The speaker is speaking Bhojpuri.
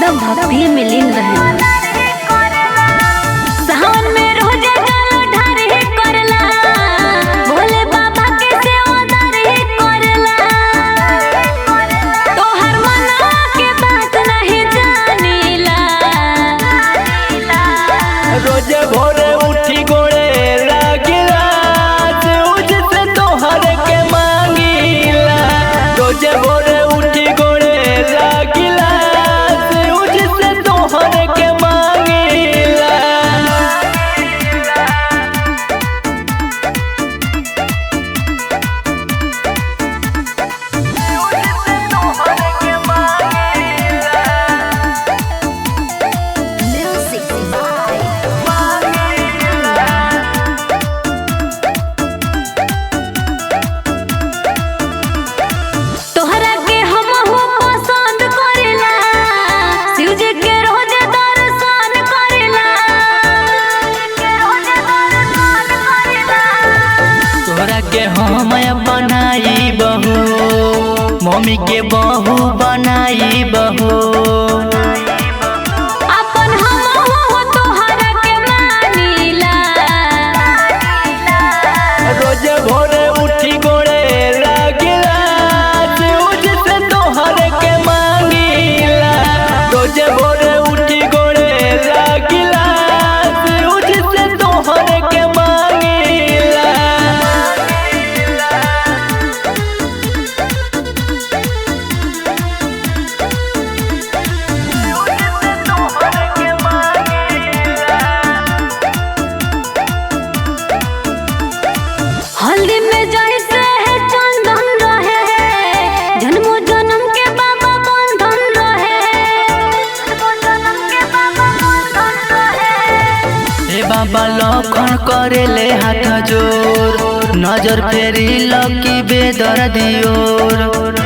एकदम भक्ति में लीन रहे। सावन में रोजे जल ढारी करला, भोले बाबा के सेवादारी करला। तोहर मनवा के बात नहीं जानीला। रोजे भोरे उठी गोड़े लागिला, सेउज से तोहर के मांगीला। रोजे भोरे उठी गोड़े लागिला, सेउज से तोहर के मांगीला। तोहरा के हमहु पसंद करेला, शिव जी के रोजे दर्शन करेला। तोहरा के हम बनाई बहू, मम्मी के बहू बनाई बहू। अपन हमहु तोहरा के मानीला। रोजे भोरे उठी गोड़े लागिला, सेउज से तोहर के मांगीला। रोजे भोरे उठी गोड़े लागिला, सेउज से तोहर के मांगीला। हल्दी में जैसे है चंदन रहे, जन्मों जन्म के बाबा बंधन रहे। हे बाबा लखन करेले हाथ जोर, नजर फेरी लकी बेदर दियोर।